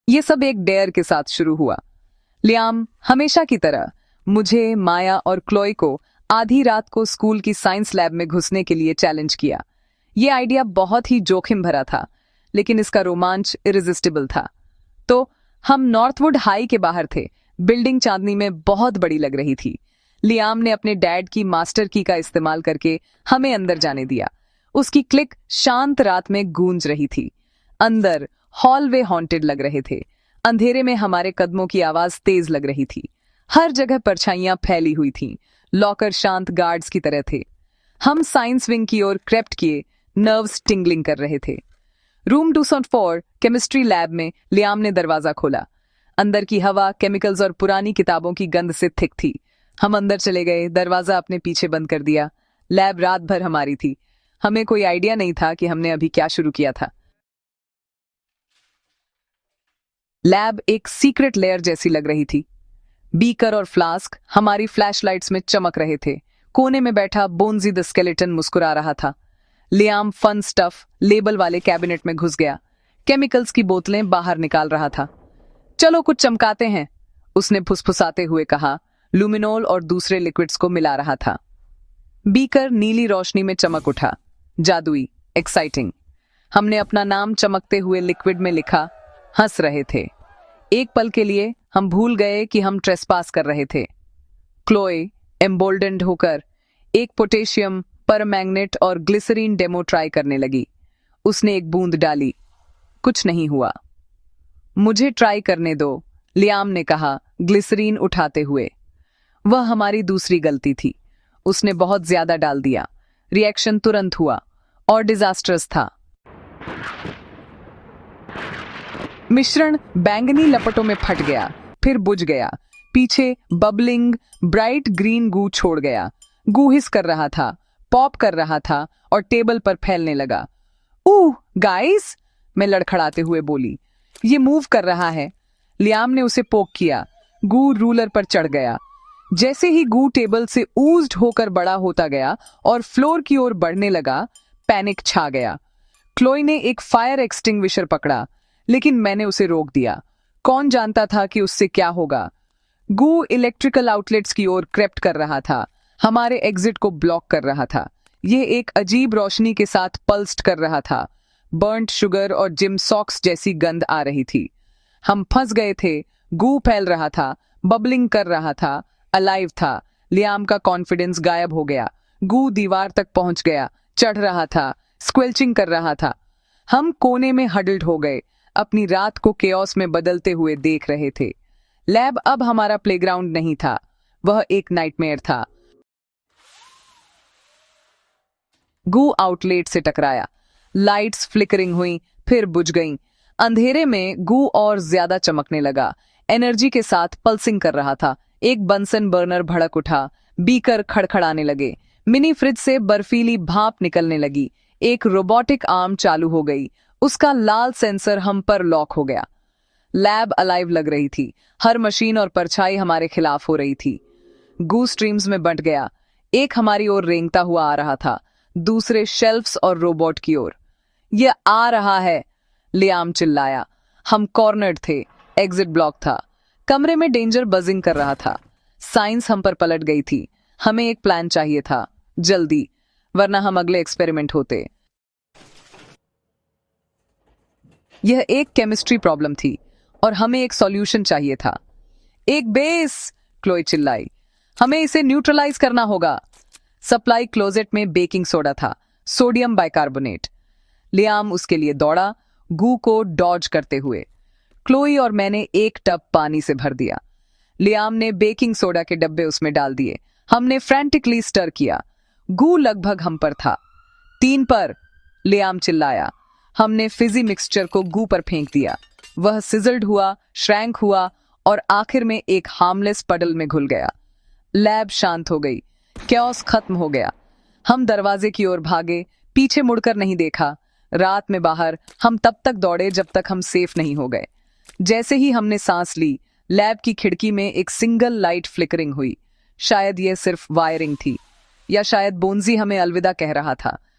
ये सब एक डेयर के साथ शुरू हुआ। लियाम हमेशा की तरह मुझे, माया और क्लोई को आधी रात को स्कूल की साइंस लैब में घुसने के लिए चैलेंज किया। ये आइडिया बहुत ही जोखिम भरा था, लेकिन इसका रोमांच इरिजिस्टिबल था। तो हम नॉर्थवुड हाई के बाहर थे। बिल्डिंग चांदनी में बहुत बड़ी लग रही थी। लियाम ने अपने डैड की मास्टर की का इस्तेमाल करके हमें अंदर जाने दिया। उसकी क्लिक शांत रात में गूंज रही थी। अंदर हॉलवे हॉन्टेड लग रहे थे। अंधेरे में हमारे कदमों की आवाज तेज लग रही थी। हर जगह परछाइयां फैली हुई थीं। लॉकर शांत गार्ड्स की तरह थे। हम साइंस विंग की ओर क्रेप्ट किए, नर्व्स टिंगलिंग कर रहे थे। रूम 204 केमिस्ट्री लैब में लियाम ने दरवाजा खोला। अंदर की हवा केमिकल्स और पुरानी किताबों की गंध से थिक थी। हम अंदर चले गए, दरवाजा अपने पीछे बंद कर दिया। लैब रात भर हमारी थी। हमें कोई आइडिया नहीं था कि हमने अभी क्या शुरू किया था। लैब एक सीक्रेट लेयर जैसी लग रही थी। बीकर और फ्लास्क हमारी फ्लैशलाइट्स में चमक रहे थे। कोने में बैठा बोन्जी द स्केलेटन मुस्कुरा रहा था। लियाम फन स्टफ लेबल वाले कैबिनेट में घुस गया। केमिकल्स की बोतलें बाहर निकाल रहा था। चलो कुछ चमकाते हैं, उसने फुसफुसाते हुए कहा। लुमिनोल और दूसरे लिक्विड्स को मिला रहा था। बीकर नीली रोशनी में चमक उठा। जादुई, एक्साइटिंग। हमने अपना नाम चमकते हुए लिक्विड में लिखा। हंस रहे थे। एक पल के लिए हम भूल गए कि हम ट्रेसपास कर रहे थे। क्लोए एम्बोल्डेंड होकर एक पोटेशियम परमैंगनेट और ग्लिसरीन डेमो ट्राई करने लगी। उसने एक बूंद डाली। कुछ नहीं हुआ। मुझे ट्राई करने दो, लियाम ने कहा ग्लिसरीन उठाते हुए। वह हमारी दूसरी गलती थी। उसने बहुत ज्यादा डाल दिया। रिएक्शन तुरंत हुआ और डिजास्टर्स था। मिश्रण बैंगनी लपटों में फट गया, फिर बुझ गया। पीछे बबलिंग ब्राइट ग्रीन गू छोड़ गया। गू हिस कर रहा था, पॉप कर रहा था और टेबल पर फैलने लगा। गाइस, मैं लड़खड़ाते हुए बोली। ये मूव कर रहा है। लियाम ने उसे पोक किया। गू रूलर पर चढ़ गया। जैसे ही गू टेबल से ऊज्ड होकर बड़ा होता गया और फ्लोर की ओर बढ़ने लगा, पैनिक छा गया। क्लोई ने एक फायर एक्सटिंग्विशर पकड़ा, लेकिन मैंने उसे रोक दिया। कौन जानता था कि उससे क्या होगा। गू इलेक्ट्रिकल आउटलेट्स की ओर क्रेप्ट कर रहा था, हमारे एग्जिट को ब्लॉक कर रहा था। यह एक अजीब रोशनी के साथ पल्स्ड कर रहा था। बर्न्ट शुगर और जिम सॉक्स जैसी गंध आ रही थी। हम फंस गए थे। गू फैल रहा था, बबलिंग कर रहा था, अलाइव था। लियाम का कॉन्फिडेंस गायब हो गया। गू दीवार तक पहुंच गया, चढ़ रहा था, स्क्वेल्चिंग कर रहा था। हम कोने में हडल्ड हो गए, अपनी रात को केओस में बदलते हुए देख रहे थे। लैब अब हमारा प्लेग्राउंड नहीं था, वह एक नाइटमेयर था। गू आउटलेट से टकराया। लाइट्स फ्लिकरिंग हुई, फिर बुझ गईं। अंधेरे में गू और ज्यादा चमकने लगा, एनर्जी के साथ पल्सिंग कर रहा था। एक बंसन बर्नर भड़क उठा, बीकर खड़खड़ाने लगे। मिनी फ्रिज से बर्फीली भाप निकलने लगी। एक रोबोटिक आर्म चालू हो गई, उसका लाल सेंसर हम पर लॉक हो गया। लैब अलाइव लग रही थी। हर मशीन और परछाई हमारे खिलाफ हो रही थी। गू स्ट्रीम्स में बंट गया। एक हमारी ओर रेंगता हुआ आ रहा था, दूसरे शेल्फ्स और रोबोट की ओर। यह आ रहा है, लियाम चिल्लाया। हम कॉर्नर्ड थे, एग्जिट ब्लॉक था। कमरे में डेंजर बजिंग कर रहा था। साइंस हम पर पलट गई थी। हमें एक प्लान चाहिए था, जल्दी, वरना हम अगले एक्सपेरिमेंट होते। यह एक केमिस्ट्री प्रॉब्लम थी और हमें एक सॉल्यूशन चाहिए था। एक बेस, क्लोई चिल्लाई। हमें इसे न्यूट्रलाइज करना होगा। सप्लाई क्लोजेट में बेकिंग सोडा था, सोडियम बाइकार्बोनेट। लियाम उसके लिए दौड़ा, गू को डॉज करते हुए। क्लोई और मैंने एक टब पानी से भर दिया। लियाम ने बेकिंग सोडा के डब्बे उसमें डाल दिए। हमने फ्रैंटिकली स्टर किया। गू लगभग हम पर था। 3 पर, लियाम चिल्लाया। हमने फिजी मिक्सचर को गू पर फेंक दिया। वह सिजल्ड हुआ, श्रैंक हुआ और आखिर में एक हार्मलेस पडल में घुल गया। लैब शांत हो गई। कैओस खत्म हो गया। हम दरवाजे की ओर भागे, पीछे मुड़कर नहीं देखा। रात में बाहर हम तब तक दौड़े जब तक हम सेफ नहीं हो गए। जैसे ही हमने सांस ली, लैब की खिड़की में एक सिंगल लाइट फ्लिकरिंग हुई। शायद यह सिर्फ वायरिंग थी, या शायद बोन्जी हमें अलविदा कह रहा था।